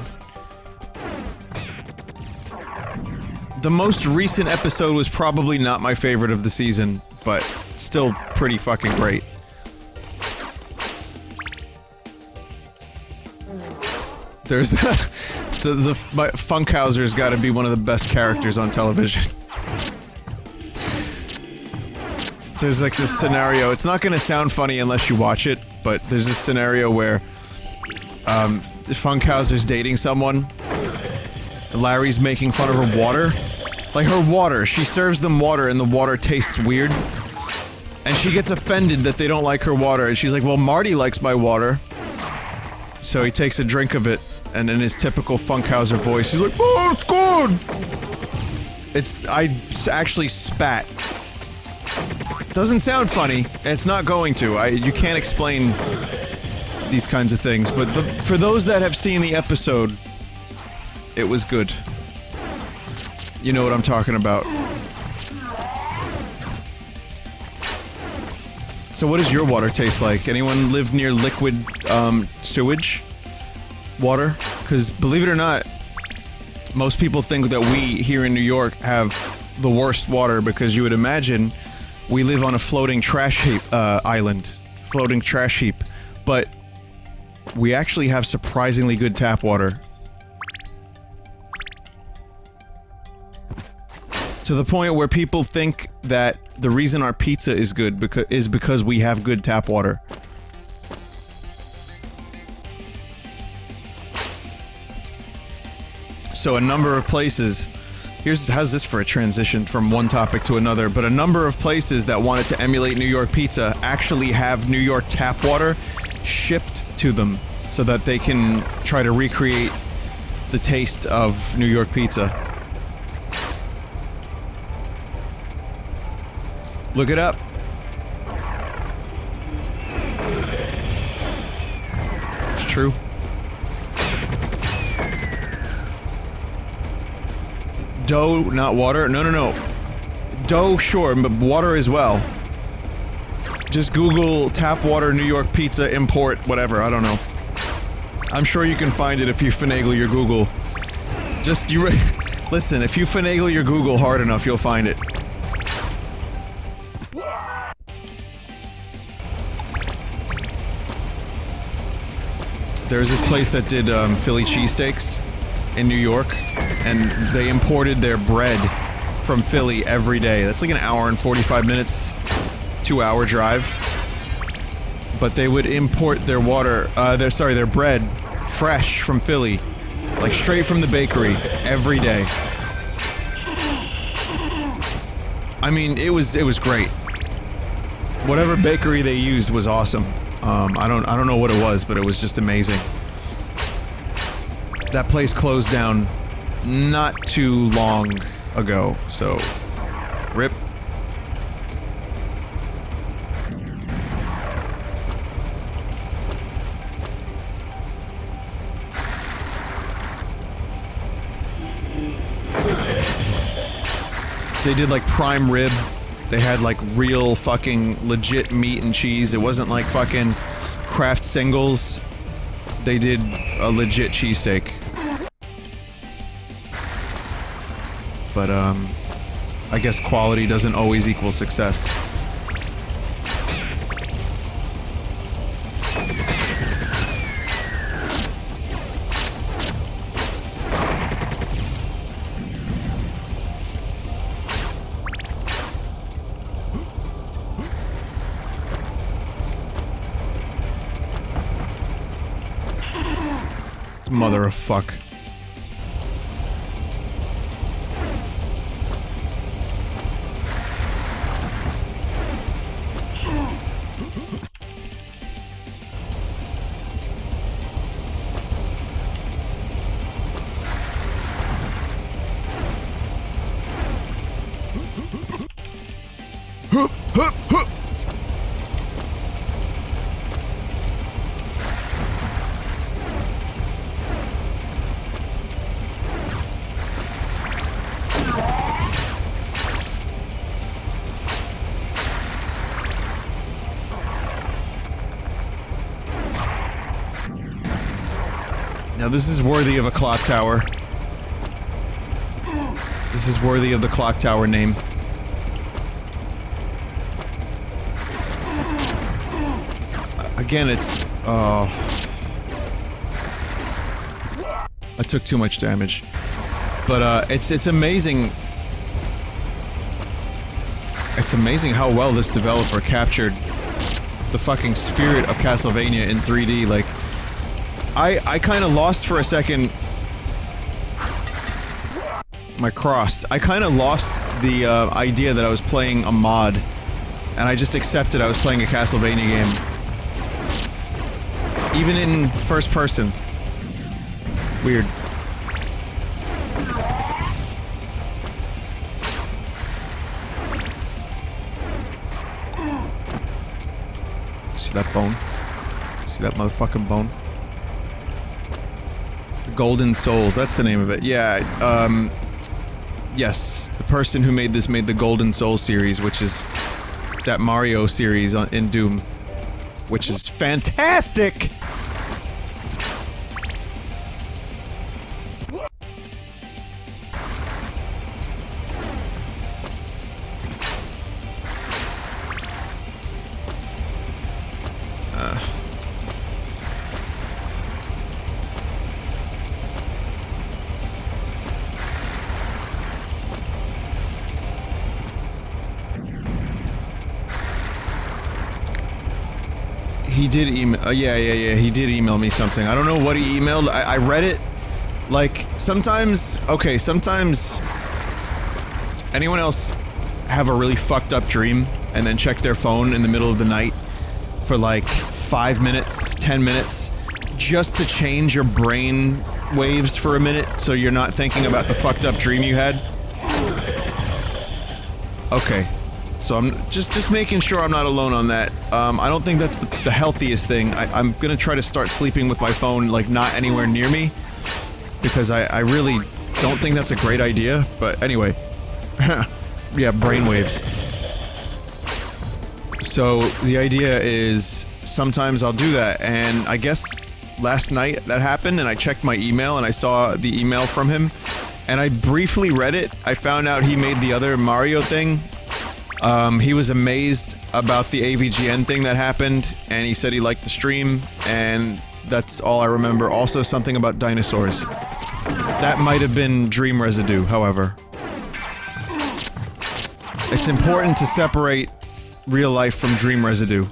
The most recent episode was probably not my favorite of the season, but still pretty fucking great. There's my Funkhauser's gotta be one of the best characters on television. There's like this scenario, it's not gonna sound funny unless you watch it, but there's this scenario where Funkhauser's dating someone. Larry's making fun of her water. Like her water, she serves them water and the water tastes weird. And she gets offended that they don't like her water, and she's like, well, Marty likes my water. So he takes a drink of it, and in his typical Funkhauser voice, he's like, oh, it's good! I actually spat. Doesn't sound funny, and it's not going to. You can't explain these kinds of things, but for those that have seen the episode, it was good. You know what I'm talking about. So what does your water taste like? Anyone live near liquid, sewage? Water? Because, believe it or not, most people think that we, here in New York, have the worst water because you would imagine we live on a floating trash heap, island. Floating trash heap. But we actually have surprisingly good tap water. To the point where people think that the reason our pizza is good is because we have good tap water. So a number of places... how's this for a transition from one topic to another, but a number of places that wanted to emulate New York pizza actually have New York tap water shipped to them so that they can try to recreate the taste of New York pizza. Look it up. It's true. Dough, not water? No. Dough, sure, but water as well. Just Google tap water New York pizza import, whatever, I don't know. I'm sure you can find it if you finagle your Google. Listen, if you finagle your Google hard enough, you'll find it. There's this place that did Philly cheesesteaks in New York, and they imported their bread from Philly every day. That's like an hour and 45 minutes, 2-hour drive. But they would import their their bread fresh from Philly, like straight from the bakery every day. I mean, it was great. Whatever bakery they used was awesome. I don't know what it was, but it was just amazing. That place closed down not too long ago, so rip. They did like prime rib. They had like real fucking legit meat and cheese. It wasn't like fucking Kraft singles. They did a legit cheesesteak. But I guess quality doesn't always equal success. Mother of fuck. Now this is worthy of a clock tower. This is worthy of the clock tower name. Again, it's... I took too much damage. But, it's amazing... It's amazing how well this developer captured the fucking spirit of Castlevania in 3D, like... I kinda lost for a second... my cross. I kinda lost the, idea that I was playing a mod. And I just accepted I was playing a Castlevania game. Even in first person. Weird. See that bone? See that motherfucking bone? The Golden Souls, that's the name of it. Yeah, yes. The person who made this made the Golden Souls series, which is that Mario series in Doom. Which is fantastic! He did email- yeah, he did email me something. I don't know what he emailed. I read it. Like, sometimes... Okay, sometimes... Anyone else have a really fucked up dream and then check their phone in the middle of the night for like 5 minutes, 10 minutes, just to change your brain waves for a minute so you're not thinking about the fucked up dream you had? Okay. So I'm just making sure I'm not alone on that. I don't think that's the healthiest thing. I'm gonna try to start sleeping with my phone, like, not anywhere near me. Because I really don't think that's a great idea, but anyway. Yeah, brainwaves. So, the idea is, sometimes I'll do that, and I guess last night that happened, and I checked my email, and I saw the email from him, and I briefly read it. I found out he made the other Mario thing. He was amazed about the AVGN thing that happened, and he said he liked the stream, and that's all I remember. Also something about dinosaurs. That might have been dream residue, however. It's important to separate real life from dream residue.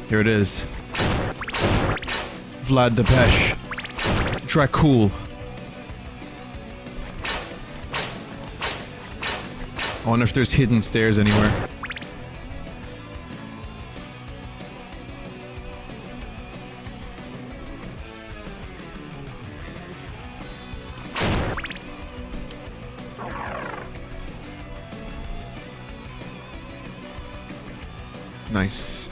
Here it is. Vlad Depeche. Dracul. I wonder if there's hidden stairs anywhere. Nice.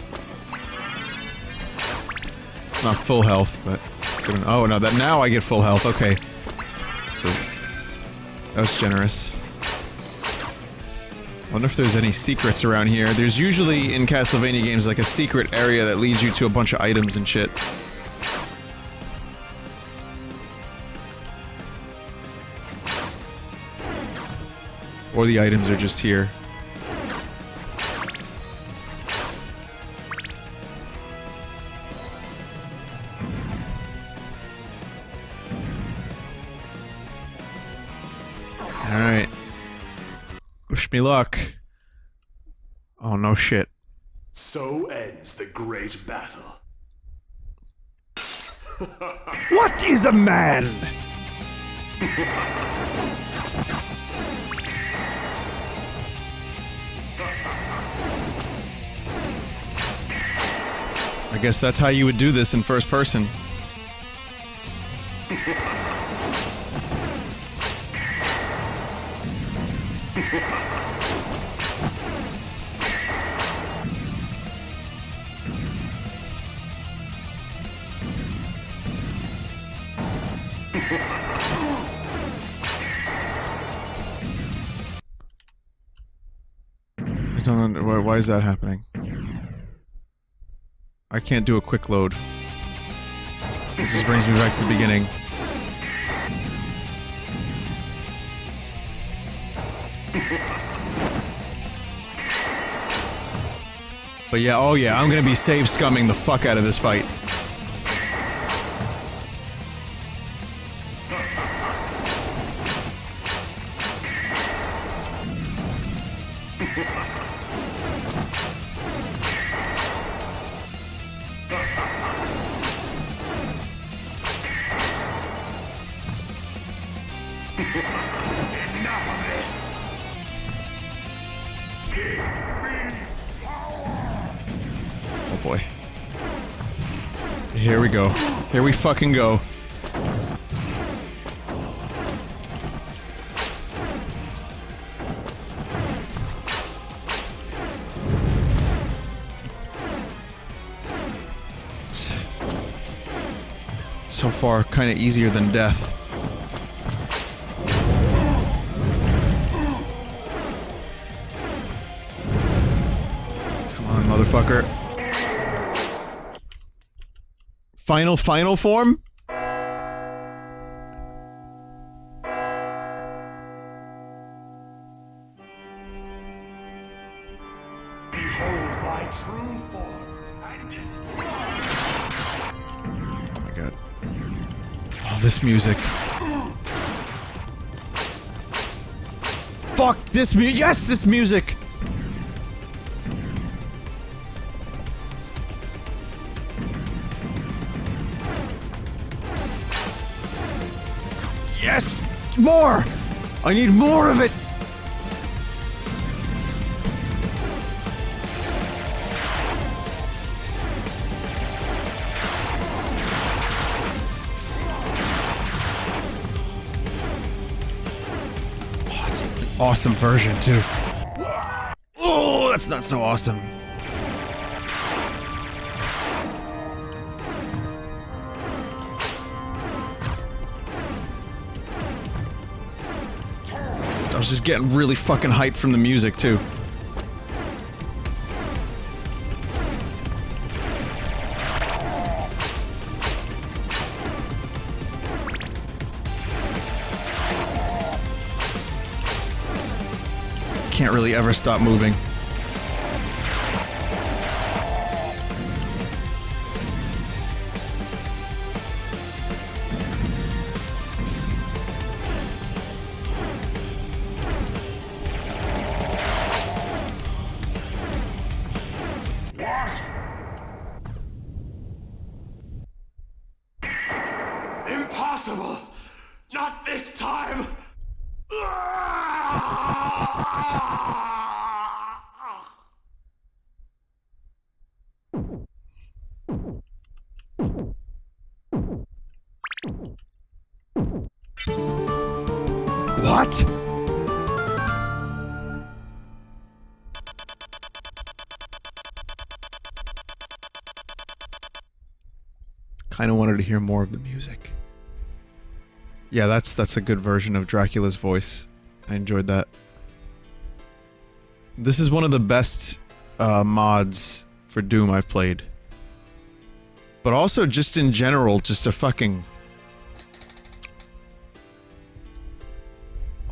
It's not full health, but... Oh, no, that now I get full health, okay. So... That was generous. I wonder if there's any secrets around here. There's usually, in Castlevania games, like a secret area that leads you to a bunch of items and shit. Or the items are just here. Alright. Wish me luck. Oh, no shit. So ends the great battle. What is a man? I guess that's how you would do this in first person. I don't know why is that happening? I can't do a quick load. It just brings me back to the beginning. But yeah, oh yeah, I'm gonna be save scumming the fuck out of this fight. Enough of this! Give me power! Oh boy. Here we go. Here we fucking go. So far, kind of easier than death. Come on, motherfucker. Final form? Behold my true form and Oh my god. Oh, this music. Fuck this music. Yes, this music! Yes! More! I need more of it! Oh, it's an awesome version, too. Oh, that's not so awesome. I was just getting really fucking hyped from the music, too. Can't really ever stop moving. Impossible! Not this time! What? Kind of wanted to hear more of the music. Yeah, that's a good version of Dracula's voice. I enjoyed that. This is one of the best mods for Doom I've played. But also just in general, just a fucking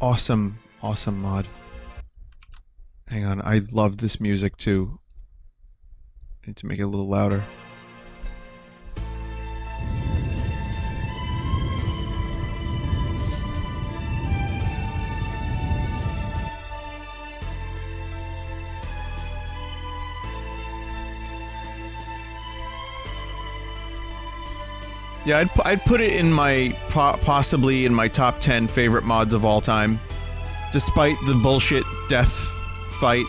awesome mod. Hang on, I love this music too. Need to make it a little louder. Yeah, I'd put it in my possibly in my top 10 favorite mods of all time, despite the bullshit death fight.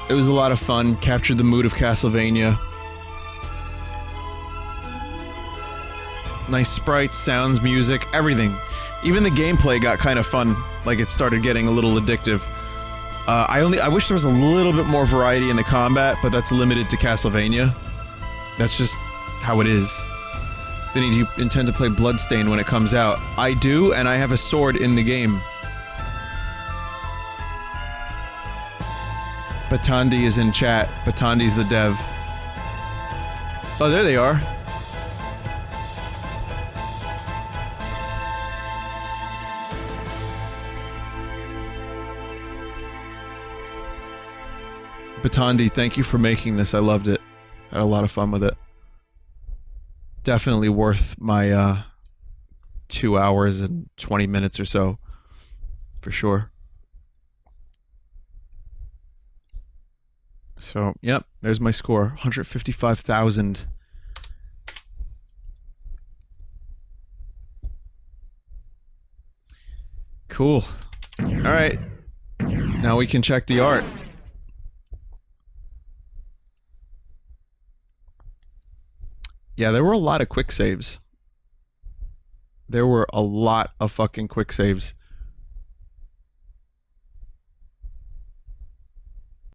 It was a lot of fun. Captured the mood of Castlevania. Nice sprites, sounds, music, everything. Even the gameplay got kind of fun. Like, it started getting a little addictive. I wish there was a little bit more variety in the combat, but that's limited to Castlevania. That's just how it is. Vinny, do you intend to play Bloodstain when it comes out? I do, and I have a sword in the game. Batandi is in chat. Batandi's the dev. Oh, there they are. Batandi, thank you for making this. I loved it. Had a lot of fun with it. Definitely worth my 2 hours and 20 minutes or so. For sure. So, yep, there's my score. 155,000. Cool. Alright. Now we can check the art. Yeah, there were a lot of quick saves. There were a lot of fucking quick saves.